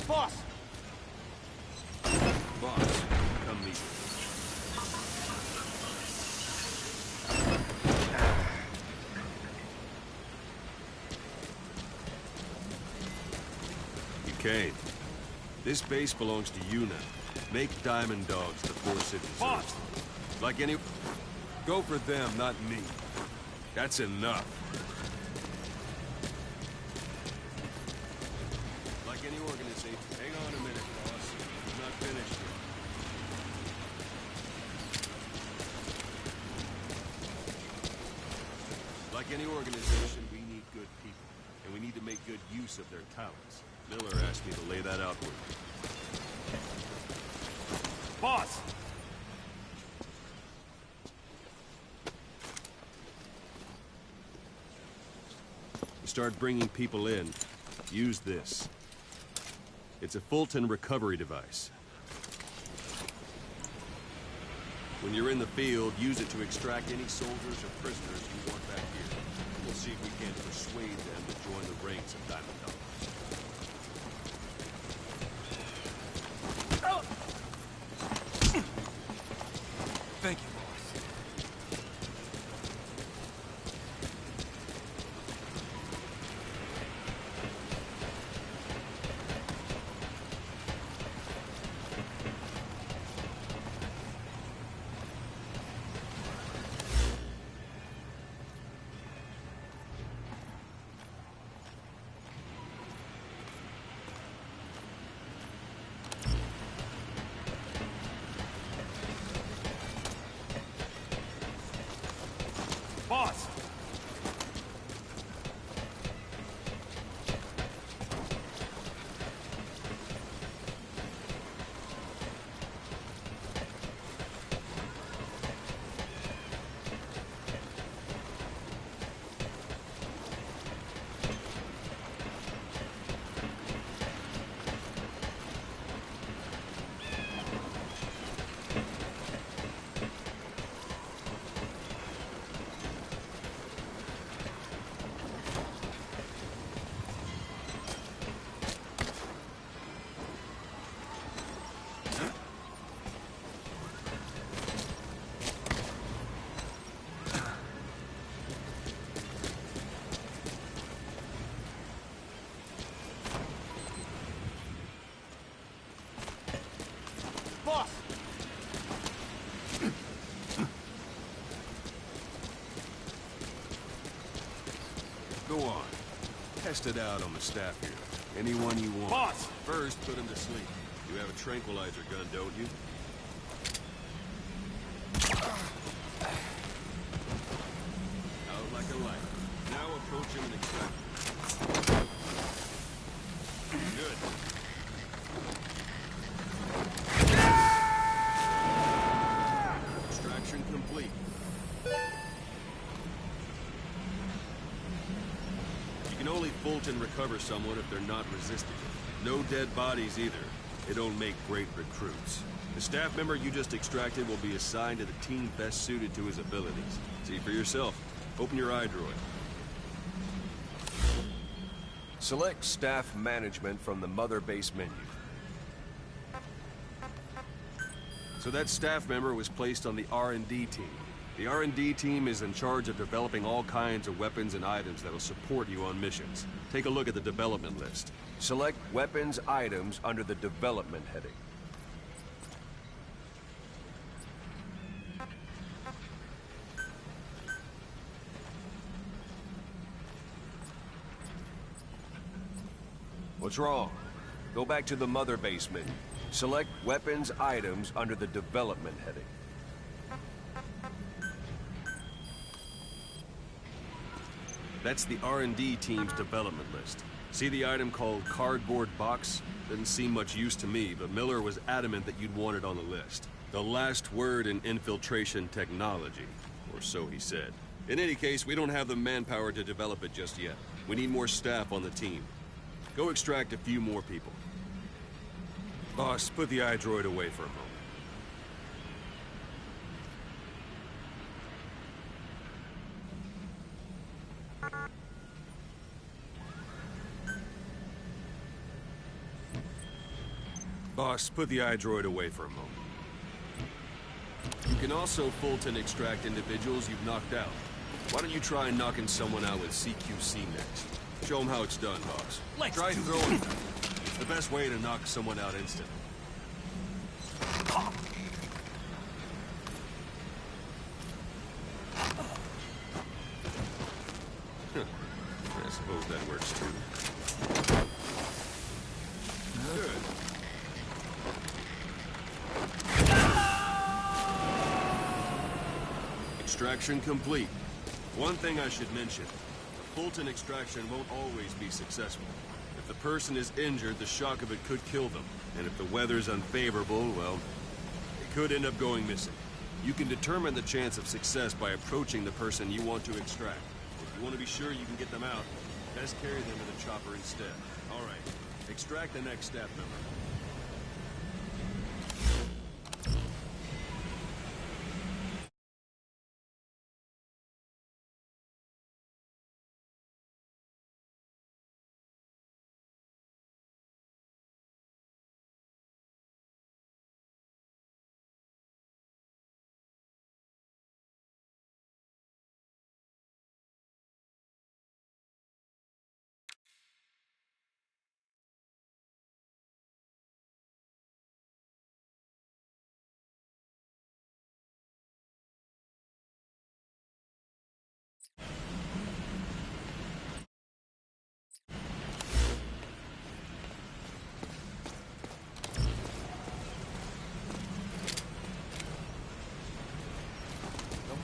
Boss! Boss, come meet me. You came. This base belongs to you now. Make diamond dogs the force it deserves. Boss! Like any... Go for them, not me. That's enough. Like any organization... Hang on a minute, boss. I'm not finished yet. Like any organization, we need good people. And we need to make good use of their talents. Miller asked me to lay that out with you. Boss! Start bringing people in, use this. It's a Fulton recovery device. When you're in the field, use it to extract any soldiers or prisoners you want back here. We'll see if we can't persuade them to join the ranks of Diamond Dogs. Thank you. Boss! Boss! Go on. Test it out on the staff here. Anyone you want. Boss! First, put him to sleep. You have a tranquilizer gun, don't you? Out like a light. Now approach him and extract him. Good. Extraction complete. You can only Fulton recover someone if they're not resisting. No dead bodies either. They don't make great recruits. The staff member you just extracted will be assigned to the team best suited to his abilities. See for yourself. Open your iDroid. Select staff management from the Mother Base menu. So that staff member was placed on the R&D team. The R&D team is in charge of developing all kinds of weapons and items that'll support you on missions. Take a look at the development list. Select weapons items under the development heading. What's wrong? Go back to the Mother Base menu. Select weapons items under the development heading. That's the R&D team's development list. See the item called cardboard box? Didn't seem much use to me, but Miller was adamant that you'd want it on the list. The last word in infiltration technology, or so he said. In any case, we don't have the manpower to develop it just yet. We need more staff on the team. Go extract a few more people. Boss, put the iDroid away for a moment. Boss, put the iDroid away for a moment. You can also Fulton extract individuals you've knocked out. Why don't you try knocking someone out with CQC next? Show them how it's done, boss. Try throwing them. It's the best way to knock someone out instantly. I suppose that works too. Good. Extraction complete. One thing I should mention. The Fulton extraction won't always be successful. If the person is injured, the shock of it could kill them. And if the weather's unfavorable, well, it could end up going missing. You can determine the chance of success by approaching the person you want to extract. If you want to be sure you can get them out, best carry them to the chopper instead. All right, extract the next staff member.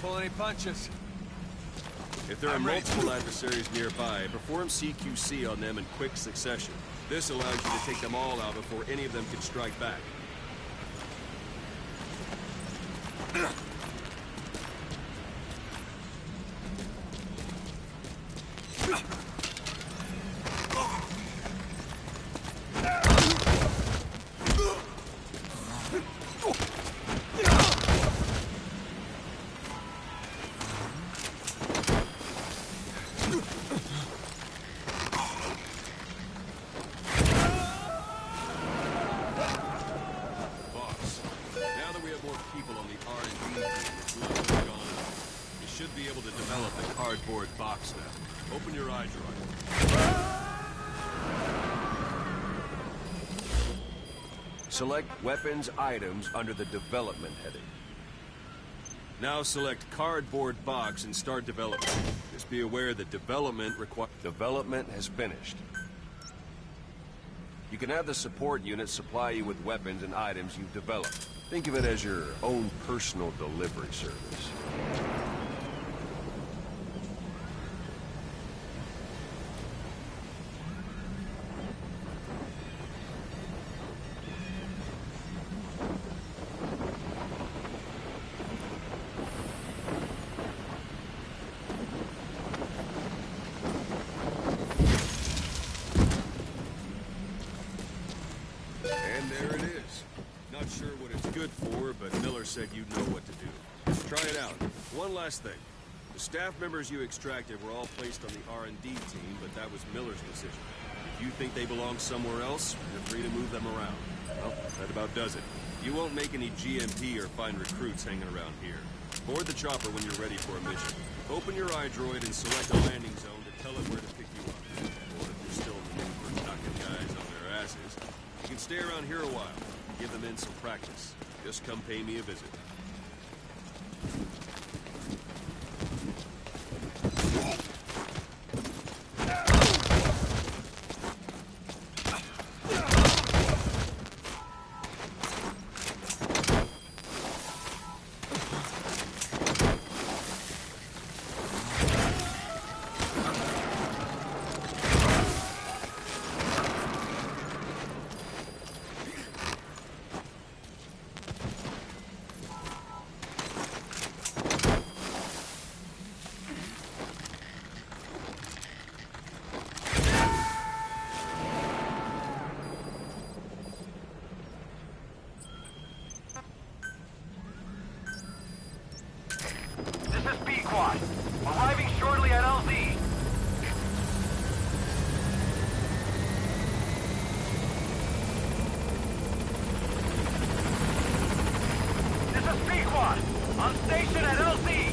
Pull any punches. If there are multiple adversaries nearby, perform CQC on them in quick succession. This allows you to take them all out before any of them can strike back. Be able to develop the cardboard box now. Open your iDroid. Select Weapons Items under the Development heading. Now select Cardboard Box and start development. Just be aware that development has finished. You can have the support unit supply you with weapons and items you've developed. Think of it as your own personal delivery service. Said you'd know what to do. Try it out. One last thing. The staff members you extracted were all placed on the R&D team, but that was Miller's decision. If you think they belong somewhere else, you're free to move them around. Well, that about does it. You won't make any GMP or find recruits hanging around here. Board the chopper when you're ready for a mission. Open your iDroid and select a landing zone to tell it where to pick you up. Or if you're still in the mood for knocking guys on their asses, you can stay around here a while. Give them in some practice. Just come pay me a visit. On station at LZ!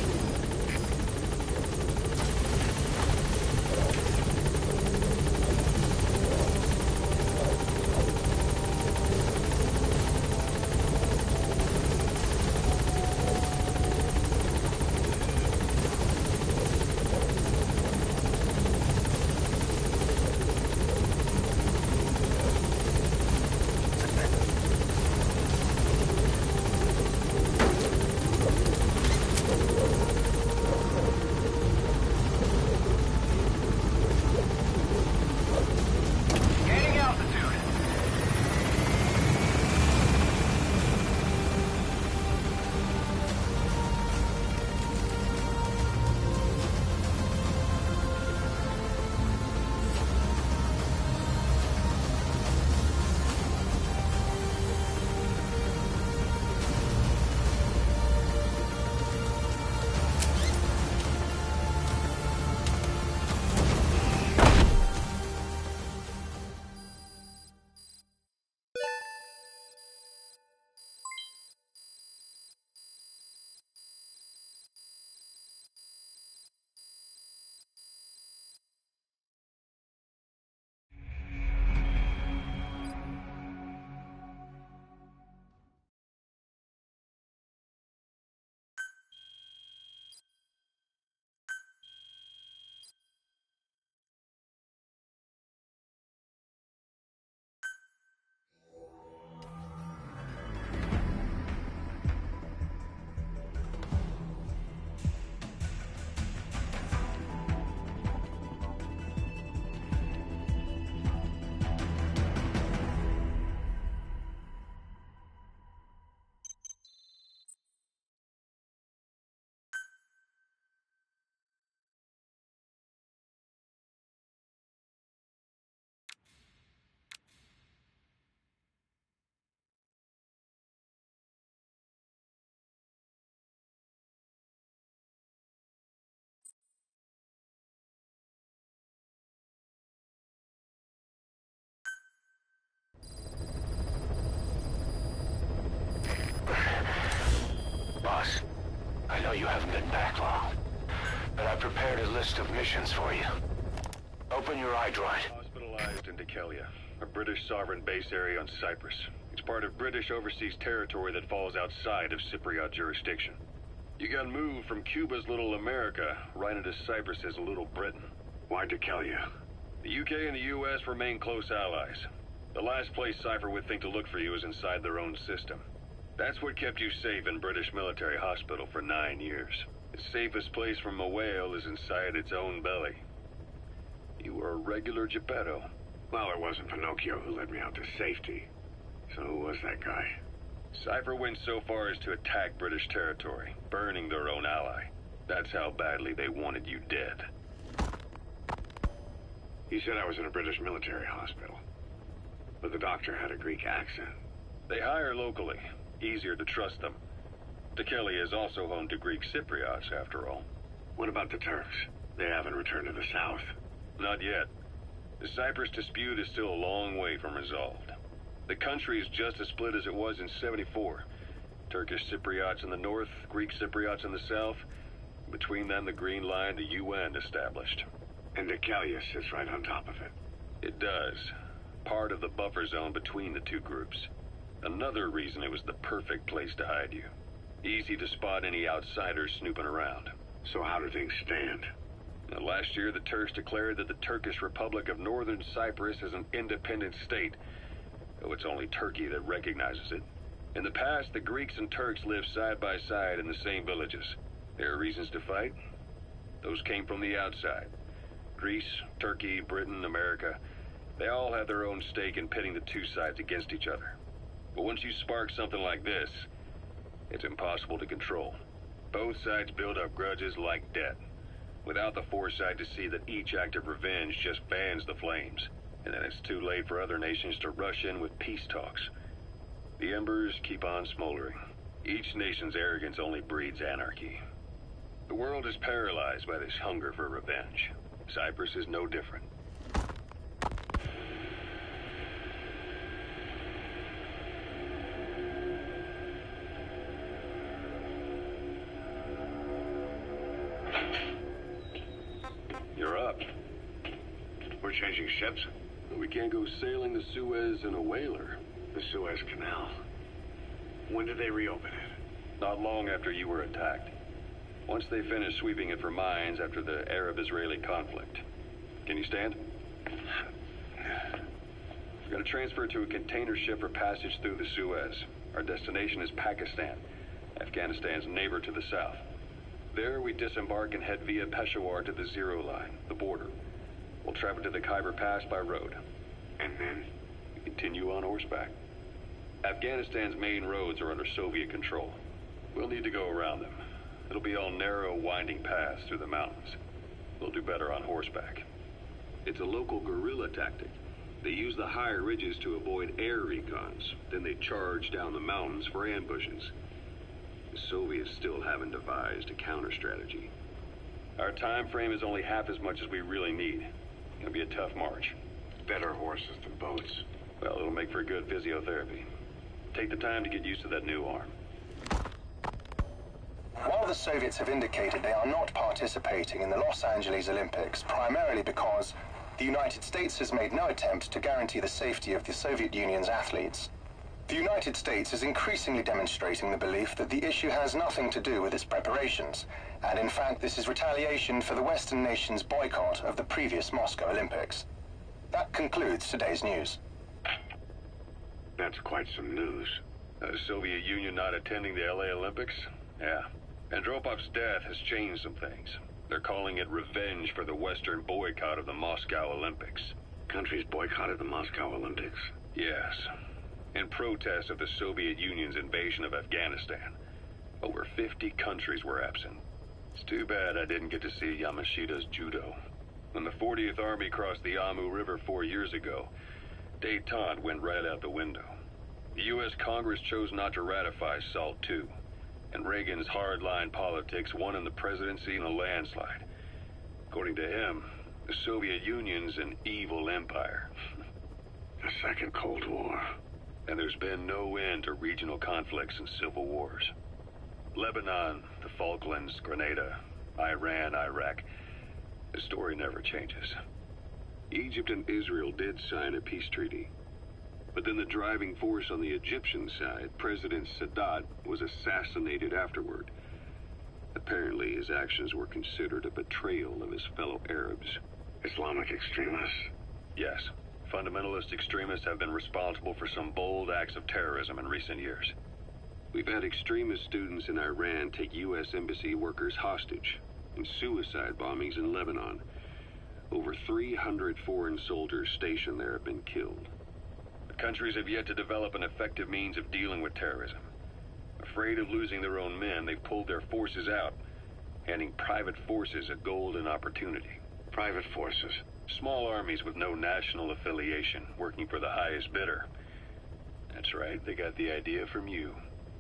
Boss, I know you haven't been back long, but I've prepared a list of missions for you. Open your iDroid. Hospitalized in Dekelia, a British sovereign base area on Cyprus. It's part of British overseas territory that falls outside of Cypriot jurisdiction. You got moved from Cuba's Little America right into Cyprus's Little Britain. Why Dekelia? The UK and the US remain close allies. The last place Cypher would think to look for you is inside their own system. That's what kept you safe in British military hospital for 9 years. The safest place from a whale is inside its own belly. You were a regular Geppetto. Well, it wasn't Pinocchio who led me out to safety. So who was that guy? Cypher went so far as to attack British territory, burning their own ally. That's how badly they wanted you dead. He said I was in a British military hospital. But the doctor had a Greek accent. They hire locally. Easier to trust them. Dekelia is also home to Greek Cypriots, after all. What about the Turks? They haven't returned to the south. Not yet. The Cyprus dispute is still a long way from resolved. The country is just as split as it was in '74. Turkish Cypriots in the north, Greek Cypriots in the south. Between them, the Green Line, the UN established. And Dekelia sits right on top of it. It does. Part of the buffer zone between the two groups. Another reason it was the perfect place to hide you. Easy to spot any outsiders snooping around. So how do things stand? Now, last year, the Turks declared that the Turkish Republic of Northern Cyprus is an independent state, though it's only Turkey that recognizes it. In the past, the Greeks and Turks lived side by side in the same villages. There are reasons to fight. Those came from the outside. Greece, Turkey, Britain, America, they all have their own stake in pitting the two sides against each other. But once you spark something like this, it's impossible to control. Both sides build up grudges like debt, without the foresight to see that each act of revenge just fans the flames, and then it's too late for other nations to rush in with peace talks. The embers keep on smoldering. Each nation's arrogance only breeds anarchy. The world is paralyzed by this hunger for revenge. Cyprus is no different. changing ships? We can't go sailing the Suez in a whaler. The Suez Canal. When did they reopen it? Not long after you were attacked. Once they finished sweeping it for mines after the Arab-Israeli conflict. Can you stand? We're going to transfer to a container ship for passage through the Suez. Our destination is Pakistan, Afghanistan's neighbor to the south. There, we disembark and head via Peshawar to the Zero Line, the border. We'll travel to the Khyber Pass by road. And then? We continue on horseback. Afghanistan's main roads are under Soviet control. We'll need to go around them. It'll be all narrow, winding paths through the mountains. We'll do better on horseback. It's a local guerrilla tactic. They use the higher ridges to avoid air recons. Then they charge down the mountains for ambushes. The Soviets still haven't devised a counter-strategy. Our time frame is only half as much as we really need. It'll be a tough march. Better horses than boats. Well, it'll make for good physiotherapy. Take the time to get used to that new arm. While the Soviets have indicated they are not participating in the Los Angeles Olympics, primarily because the United States has made no attempt to guarantee the safety of the Soviet Union's athletes, the United States is increasingly demonstrating the belief that the issue has nothing to do with its preparations, and in fact this is retaliation for the Western nations' boycott of the previous Moscow Olympics. That concludes today's news. That's quite some news. The Soviet Union not attending the LA Olympics? Yeah. Andropov's death has changed some things. They're calling it revenge for the Western boycott of the Moscow Olympics. Countries boycotted the Moscow Olympics. Yes. In protest of the Soviet Union's invasion of Afghanistan. Over 50 countries were absent. It's too bad I didn't get to see Yamashita's judo. When the 40th Army crossed the Amu River 4 years ago, détente went right out the window. The U.S. Congress chose not to ratify SALT II, and Reagan's hardline politics won him the presidency in a landslide. According to him, the Soviet Union's an evil empire. The Second Cold War. And there's been no end to regional conflicts and civil wars. Lebanon, the Falklands, Grenada, Iran, Iraq. The story never changes. Egypt and Israel did sign a peace treaty. But then the driving force on the Egyptian side, President Sadat, was assassinated afterward. Apparently his actions were considered a betrayal of his fellow Arabs. Islamic extremists? Yes. Fundamentalist extremists have been responsible for some bold acts of terrorism in recent years. We've had extremist students in Iran take U.S. embassy workers hostage, and suicide bombings in Lebanon. Over 300 foreign soldiers stationed there have been killed. The countries have yet to develop an effective means of dealing with terrorism. Afraid of losing their own men, they've pulled their forces out, handing private forces a golden opportunity. Private forces? Small armies with no national affiliation, working for the highest bidder. That's right, they got the idea from you.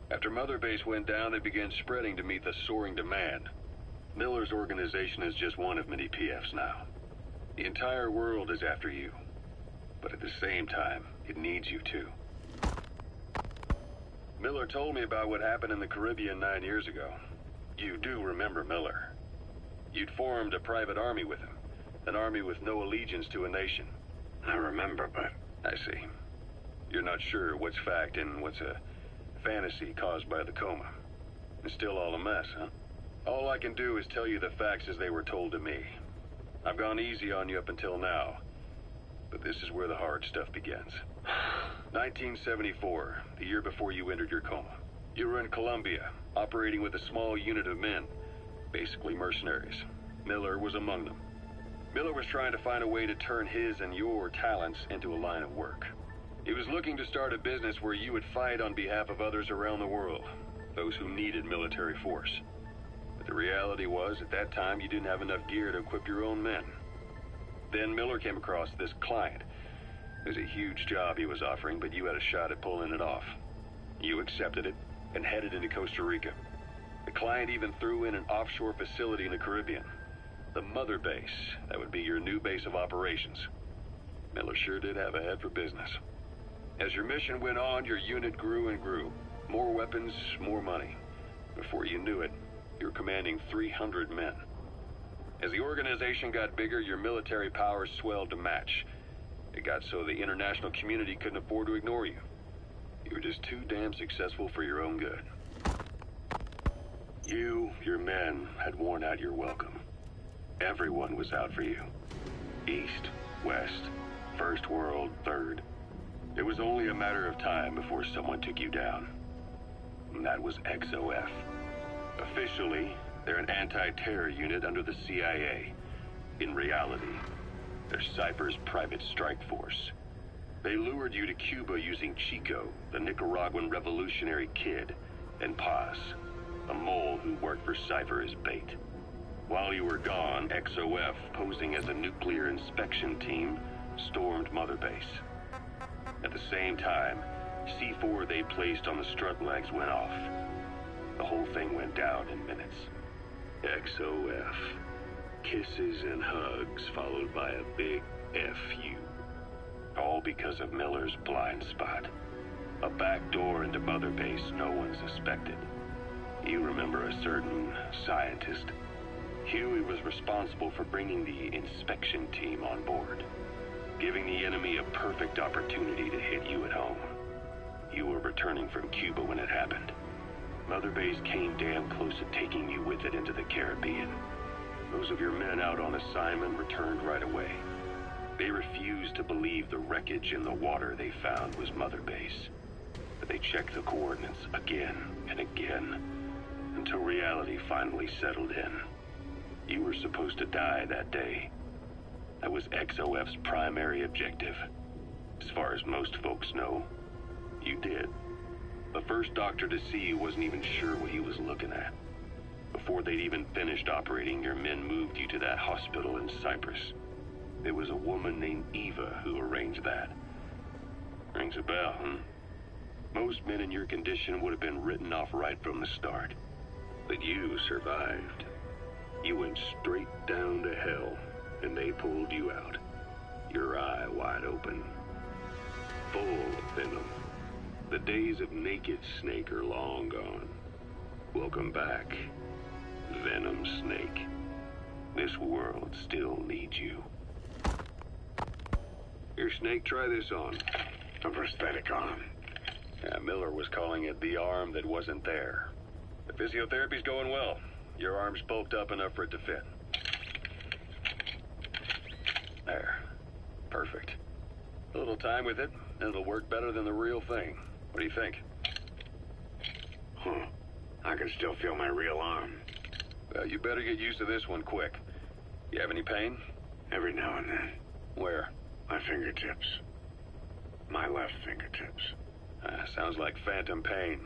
After Mother Base went down, they began spreading to meet the soaring demand. Miller's organization is just one of many PFs now. The entire world is after you. But at the same time, it needs you too. Miller told me about what happened in the Caribbean 9 years ago. You do remember Miller. You'd formed a private army with him. An army with no allegiance to a nation. I remember, but... I see. You're not sure what's fact and what's a fantasy caused by the coma. It's still all a mess, huh? All I can do is tell you the facts as they were told to me. I've gone easy on you up until now, but this is where the hard stuff begins. 1974, the year before you entered your coma. You were in Colombia, operating with a small unit of men, basically mercenaries. Miller was among them. Miller was trying to find a way to turn his and your talents into a line of work. He was looking to start a business where you would fight on behalf of others around the world, those who needed military force. But the reality was, at that time, you didn't have enough gear to equip your own men. Then Miller came across this client. It was a huge job he was offering, but you had a shot at pulling it off. You accepted it and headed into Costa Rica. The client even threw in an offshore facility in the Caribbean. The Mother Base, that would be your new base of operations. Miller sure did have a head for business. As your mission went on, your unit grew and grew. More weapons, more money. Before you knew it, you were commanding 300 men. As the organization got bigger, your military powers swelled to match. It got so the international community couldn't afford to ignore you. You were just too damn successful for your own good. You, your men, had worn out your welcome. Everyone was out for you. East, West, First World, Third. It was only a matter of time before someone took you down. And that was XOF. Officially, they're an anti-terror unit under the CIA. In reality, they're Cypher's private strike force. They lured you to Cuba using Chico, the Nicaraguan revolutionary kid, and Paz, a mole who worked for Cypher as bait. While you were gone, XOF, posing as a nuclear inspection team, stormed Mother Base. At the same time, C4 they placed on the strut legs went off. The whole thing went down in minutes. XOF. Kisses and hugs followed by a big FU. All because of Miller's blind spot. A back door into Mother Base no one suspected. You remember a certain scientist. Huey was responsible for bringing the inspection team on board, giving the enemy a perfect opportunity to hit you at home. You were returning from Cuba when it happened. Mother Base came damn close to taking you with it into the Caribbean. Those of your men out on assignment returned right away. They refused to believe the wreckage in the water they found was Mother Base. But they checked the coordinates again and again, until reality finally settled in. You were supposed to die that day. That was XOF's primary objective. As far as most folks know, you did. The first doctor to see you wasn't even sure what he was looking at. Before they'd even finished operating, your men moved you to that hospital in Cyprus. It was a woman named Eva who arranged that. Rings a bell, huh? Most men in your condition would have been written off right from the start. But you survived. You went straight down to hell, and they pulled you out. Your eye wide open. Full of venom. The days of Naked Snake are long gone. Welcome back, Venom Snake. This world still needs you. Here, Snake, try this on. A prosthetic arm. Yeah, Miller was calling it the arm that wasn't there. The physiotherapy's going well. Your arm's bulked up enough for it to fit. There. Perfect. A little time with it, and it'll work better than the real thing. What do you think? Huh. I can still feel my real arm. Well, you better get used to this one quick. You have any pain? Every now and then. Where? My fingertips. My left fingertips. Sounds like phantom pain.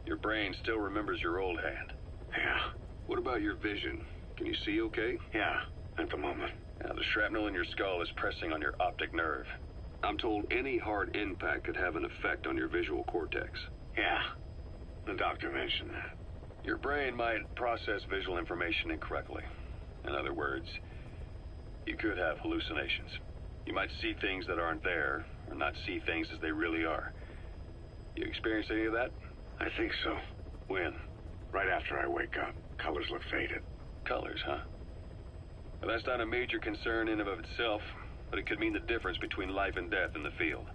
Your brain still remembers your old hand. Yeah. What about your vision? Can you see okay? Yeah, at the moment. The shrapnel in your skull is pressing on your optic nerve. I'm told any hard impact could have an effect on your visual cortex. Yeah. The doctor mentioned that. Your brain might process visual information incorrectly. In other words, you could have hallucinations. You might see things that aren't there, or not see things as they really are. You experience any of that? I think so. When? Right after I wake up. Colors look faded. Colors, huh? Well, that's not a major concern in and of itself, but it could mean the difference between life and death in the field.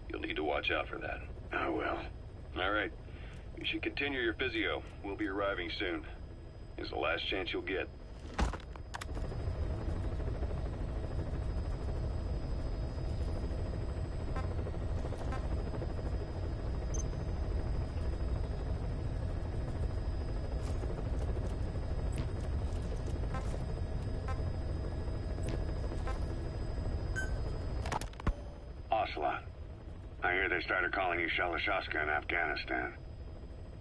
You'll need to watch out for that. I will. All right. You should continue your physio. We'll be arriving soon. It's the last chance you'll get. Ocelot. I hear they started calling you Shalashaska in Afghanistan.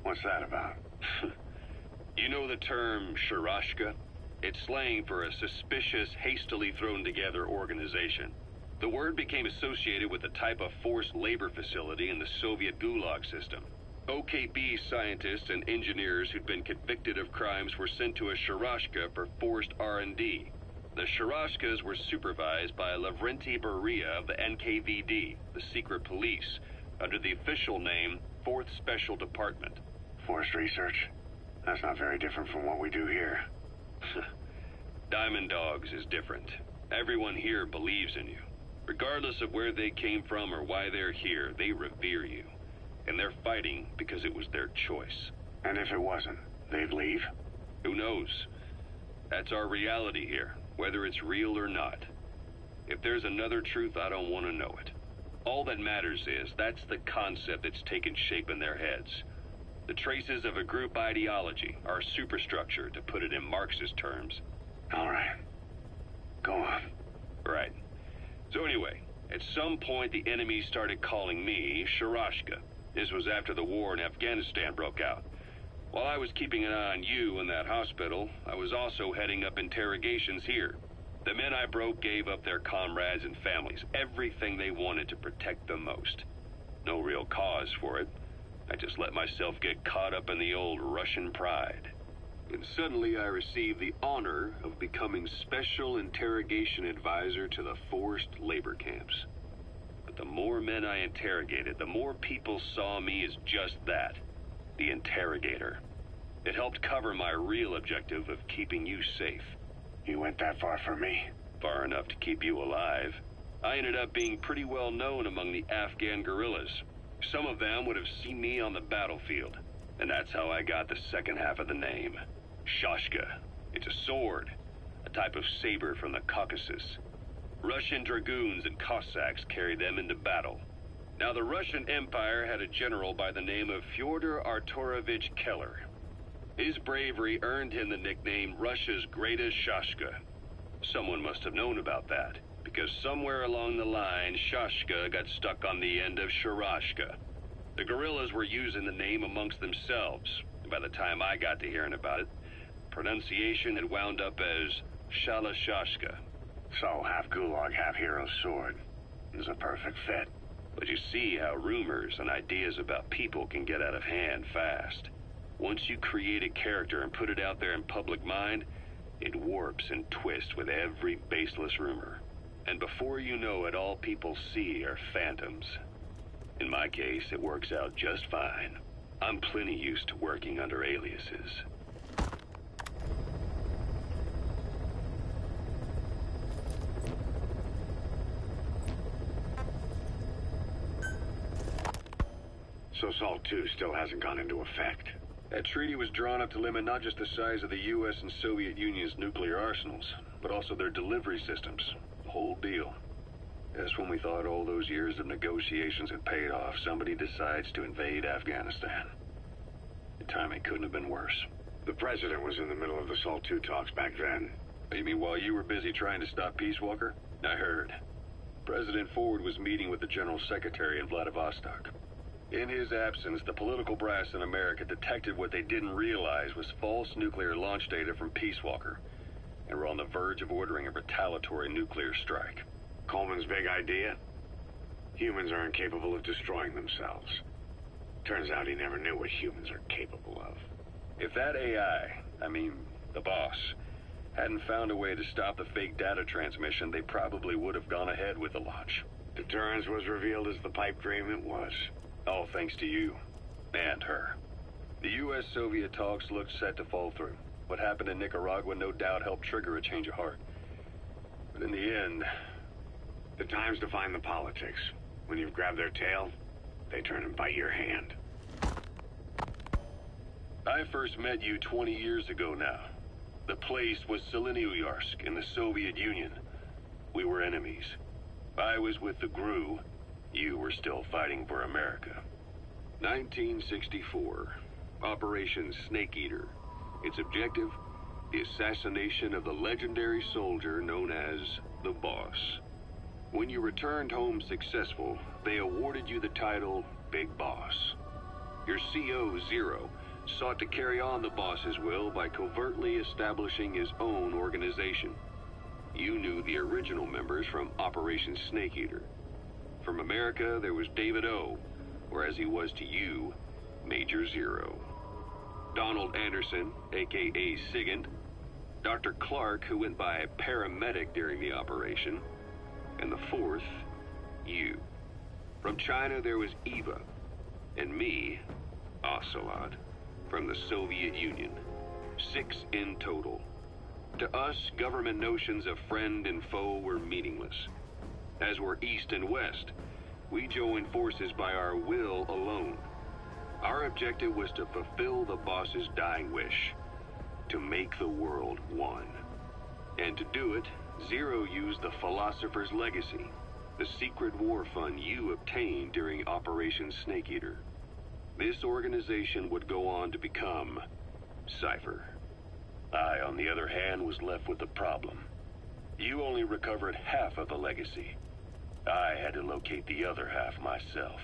What's that about? You know the term Sharashka? It's slang for a suspicious, hastily thrown together organization. The word became associated with a type of forced labor facility in the Soviet Gulag system. OKB scientists and engineers who'd been convicted of crimes were sent to a Sharashka for forced R&D. The Sharashkas were supervised by Lavrenti Beria of the NKVD, the secret police, under the official name 4th Special Diamond Dogs is different. Everyone here believes in you. Regardless of where they came from or why they're here, they revere you. And they're fighting because it was their choice. And if it wasn't, they'd leave? Who knows? That's our reality here, whether it's real or not. If there's another truth, I don't want to know it. All that matters is that's the concept that's taken shape in their heads. The traces of a group ideology, our superstructure, to put it in Marxist terms. All right. Go on. Right. So anyway, at some point the enemy started calling me Sharashka. This was after the war in Afghanistan broke out. While I was keeping an eye on you in that hospital, I was also heading up interrogations here. The men I broke gave up their comrades and families, everything they wanted to protect them most. No real cause for it. I just let myself get caught up in the old Russian pride. And suddenly I received the honor of becoming Special Interrogation Advisor to the forced labor camps. But the more men I interrogated, the more people saw me as just that, the interrogator. It helped cover my real objective of keeping you safe. You went that far for me? Far enough to keep you alive. I ended up being pretty well known among the Afghan guerrillas. Some of them would have seen me on the battlefield, and that's how I got the second half of the name. Shashka. It's a sword, a type of saber from the Caucasus. Russian dragoons and Cossacks carried them into battle. Now, the Russian Empire had a general by the name of Fyodor Arturovich Keller. His bravery earned him the nickname Russia's Greatest Shashka. Someone must have known about that, because somewhere along the line, Shashka got stuck on the end of Sharashka. The guerrillas were using the name amongst themselves, and by the time I got to hearing about it, pronunciation had wound up as Shalashashka. So, half gulag, half hero sword. Is a perfect fit. But you see how rumors and ideas about people can get out of hand fast. Once you create a character and put it out there in public mind, it warps and twists with every baseless rumor. And before you know it, all people see are phantoms. In my case, it works out just fine. I'm plenty used to working under aliases. So SALT II still hasn't gone into effect. That treaty was drawn up to limit not just the size of the U.S. and Soviet Union's nuclear arsenals, but also their delivery systems. The whole deal. Just when we thought all those years of negotiations had paid off, somebody decides to invade Afghanistan. The timing couldn't have been worse. The president was in the middle of the SALT II talks back then. You mean while you were busy trying to stop Peace Walker? I heard. President Ford was meeting with the General Secretary in Vladivostok. In his absence, the political brass in America detected what they didn't realize was false nuclear launch data from Peace Walker, and were on the verge of ordering a retaliatory nuclear strike. Coleman's big idea? Humans are incapable of destroying themselves. Turns out he never knew what humans are capable of. If that AI, the boss, hadn't found a way to stop the fake data transmission, they probably would have gone ahead with the launch. Deterrence was revealed as the pipe dream it was. All thanks to you. And her. The U.S.-Soviet talks looked set to fall through. What happened in Nicaragua no doubt helped trigger a change of heart. But in the end... The time's to find the politics. When you've grabbed their tail, they turn and bite your hand. I first met you 20 years ago now. The place was Selenouyarsk in the Soviet Union. We were enemies. I was with the GRU. You were still fighting for America. 1964. Operation Snake Eater. Its objective? The assassination of the legendary soldier known as the Boss. When you returned home successful, they awarded you the title Big Boss. Your CO, Zero, sought to carry on the boss's will by covertly establishing his own organization. You knew the original members from Operation Snake Eater. From America, there was David O., or as he was to you, Major Zero. Donald Anderson, a.k.a. Sigint. Dr. Clark, who went by paramedic during the operation. And the fourth, you. From China, there was Eva. And me, Ocelot, from the Soviet Union. 6 in total. To us, government notions of friend and foe were meaningless. As were East and West, we joined forces by our will alone. Our objective was to fulfill the boss's dying wish, to make the world one. And to do it, Zero used the Philosopher's Legacy, the secret war fund you obtained during Operation Snake Eater. This organization would go on to become Cypher. I, on the other hand, was left with the problem. You only recovered half of the legacy. I had to locate the other half myself.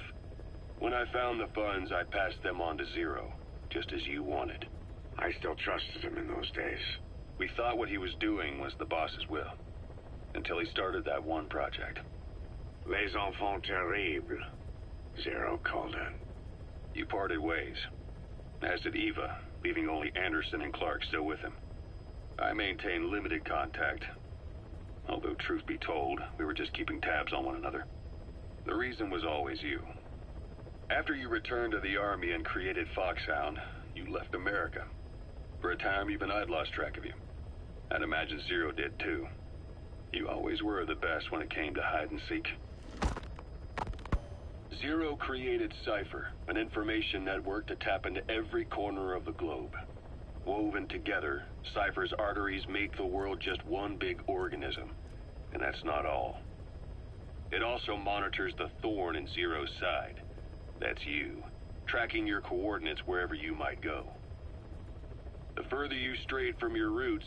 When I found the funds, I passed them on to Zero, just as you wanted. I still trusted him in those days. We thought what he was doing was the boss's will, until he started that one project. Les enfants terribles, Zero called it. You parted ways, as did Eva, leaving only Anderson and Clark still with him. I maintained limited contact, although truth be told, we were just keeping tabs on one another. The reason was always you. After you returned to the Army and created Foxhound, you left America. For a time, even I'd lost track of you. I'd imagine Zero did too. You always were the best when it came to hide and seek. Zero created Cypher, an information network to tap into every corner of the globe. Woven together, Cypher's arteries make the world just one big organism. And that's not all. It also monitors the thorn in Zero's side. That's you, tracking your coordinates wherever you might go. The further you strayed from your roots,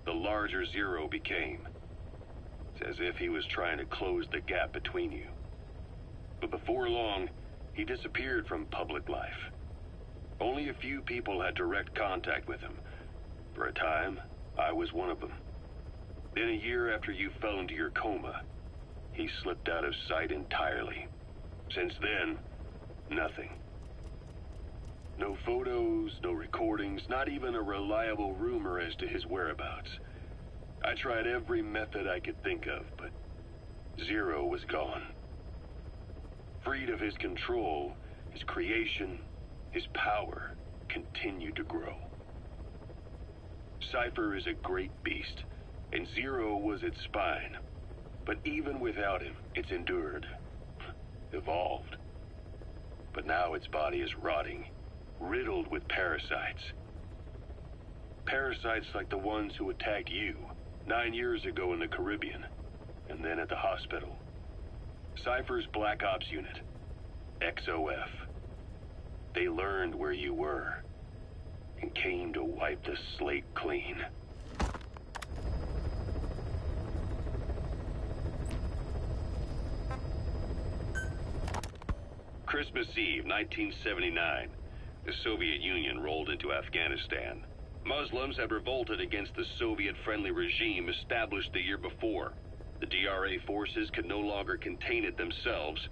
the larger Zero became. It's as if he was trying to close the gap between you. But before long, he disappeared from public life. Only a few people had direct contact with him. For a time, I was one of them. Then a year after you fell into your coma, he slipped out of sight entirely. Since then, nothing. No photos, no recordings, not even a reliable rumor as to his whereabouts. I tried every method I could think of, but Zero was gone. Freed of his control, his creation, his power continued to grow. Cypher is a great beast, and Zero was its spine. But even without him, it's endured, evolved. But now its body is rotting, riddled with parasites. Parasites like the ones who attacked you 9 years ago in the Caribbean, and then at the hospital. Cypher's Black Ops Unit, XOF. They learned where you were, and came to wipe the slate clean. Christmas Eve, 1979. The Soviet Union rolled into Afghanistan. Muslims had revolted against the Soviet-friendly regime established the year before. The DRA forces could no longer contain it themselves,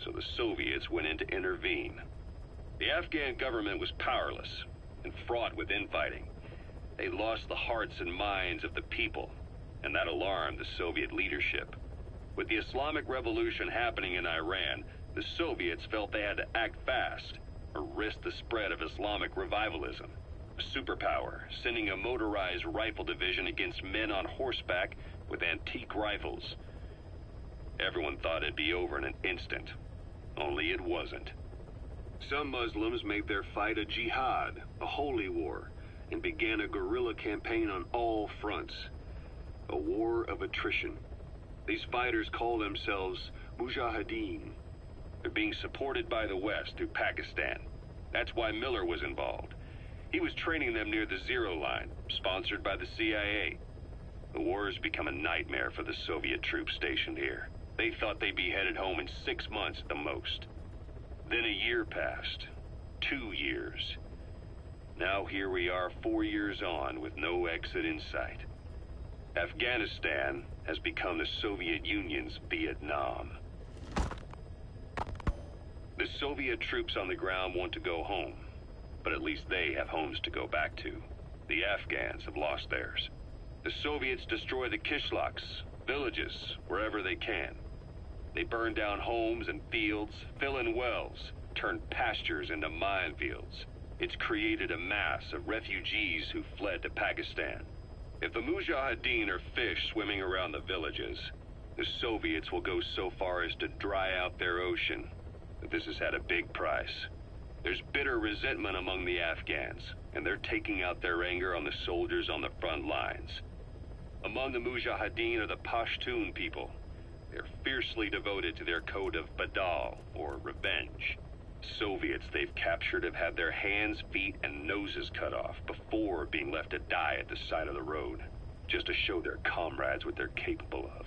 so the Soviets went in to intervene. The Afghan government was powerless and fraught with infighting. They lost the hearts and minds of the people, and that alarmed the Soviet leadership. With the Islamic Revolution happening in Iran, the Soviets felt they had to act fast or risk the spread of Islamic revivalism. A superpower, sending a motorized rifle division against men on horseback with antique rifles. Everyone thought it'd be over in an instant, only it wasn't. Some Muslims made their fight a jihad, a holy war, and began a guerrilla campaign on all fronts. A war of attrition. These fighters call themselves Mujahideen. They're being supported by the West through Pakistan. That's why Miller was involved. He was training them near the Zero Line, sponsored by the CIA. The war has become a nightmare for the Soviet troops stationed here. They thought they'd be headed home in 6 months at the most. Then a year passed. 2 years. Now here we are 4 years on with no exit in sight. Afghanistan has become the Soviet Union's Vietnam. The Soviet troops on the ground want to go home, but at least they have homes to go back to. The Afghans have lost theirs. The Soviets destroy the kishlaks, villages, wherever they can. They burn down homes and fields, fill in wells, turn pastures into minefields. It's created a mass of refugees who fled to Pakistan. If the Mujahideen are fish swimming around the villages, the Soviets will go so far as to dry out their ocean. But this has had a big price. There's bitter resentment among the Afghans, and they're taking out their anger on the soldiers on the front lines. Among the Mujahideen are the Pashtun people. They're fiercely devoted to their code of Badal, or revenge. Soviets they've captured have had their hands, feet, and noses cut off before being left to die at the side of the road, just to show their comrades what they're capable of.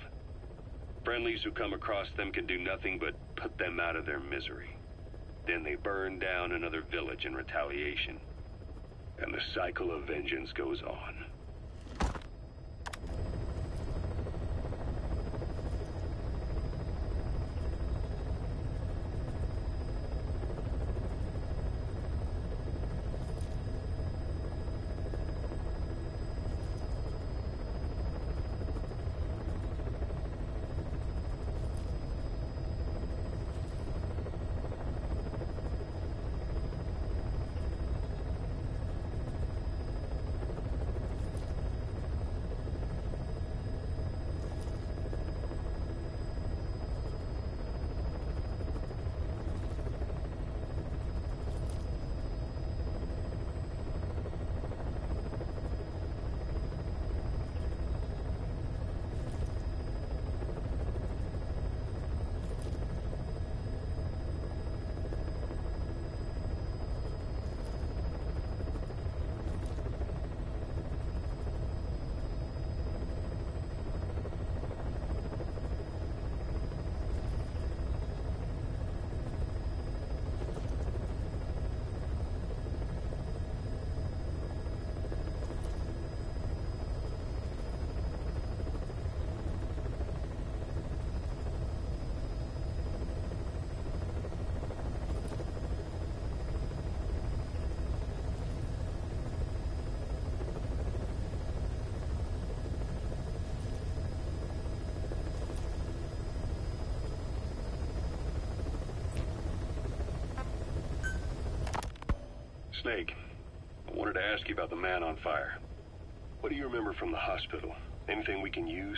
Friendlies who come across them can do nothing but put them out of their misery. Then they burn down another village in retaliation. And the cycle of vengeance goes on. Snake, I wanted to ask you about the man on fire. What do you remember from the hospital? Anything we can use?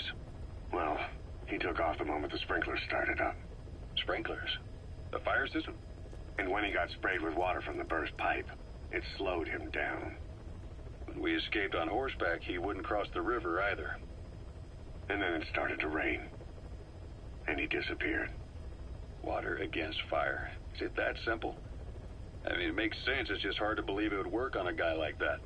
Well, he took off the moment the sprinklers started up. Sprinklers? The fire system? And when he got sprayed with water from the burst pipe, it slowed him down. When we escaped on horseback, he wouldn't cross the river either. And then it started to rain. And he disappeared. Water against fire. Is it that simple? I mean, it makes sense. It's just hard to believe it would work on a guy like that.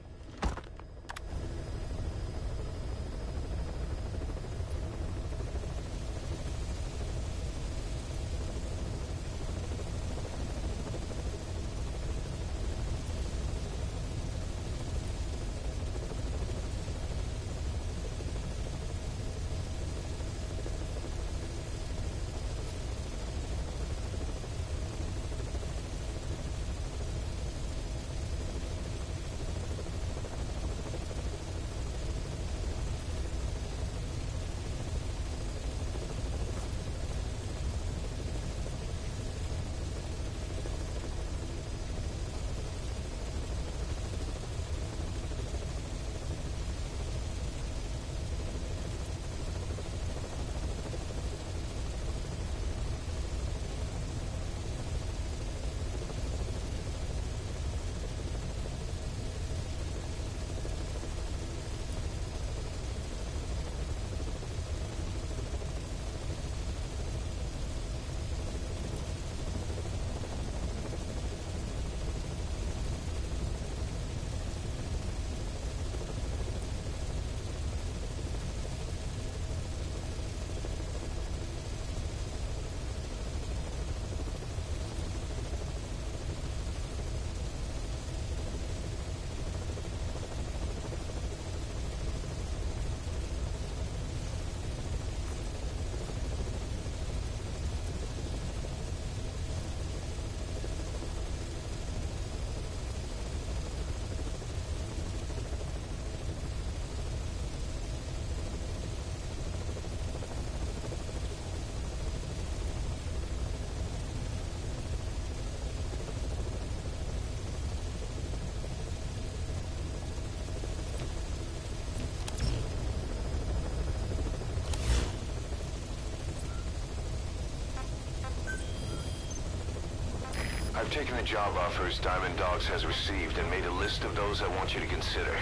I've taken the job offers Diamond Dogs has received and made a list of those I want you to consider.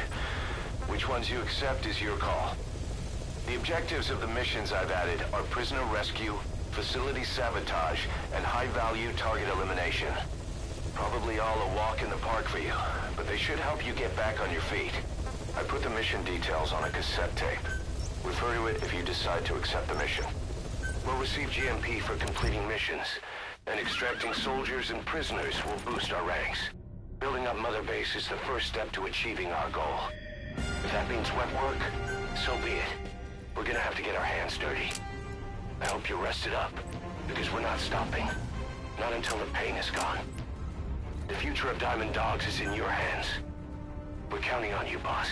Which ones you accept is your call. The objectives of the missions I've added are prisoner rescue, facility sabotage, and high-value target elimination. Probably all a walk in the park for you, but they should help you get back on your feet. I put the mission details on a cassette tape. Refer to it if you decide to accept the mission. We'll receive GMP for completing missions, and extracting soldiers and prisoners will boost our ranks. Building up Mother Base is the first step to achieving our goal. If that means wet work, so be it. We're gonna have to get our hands dirty. I hope you're rested up, because we're not stopping. Not until the pain is gone. The future of Diamond Dogs is in your hands. We're counting on you, boss.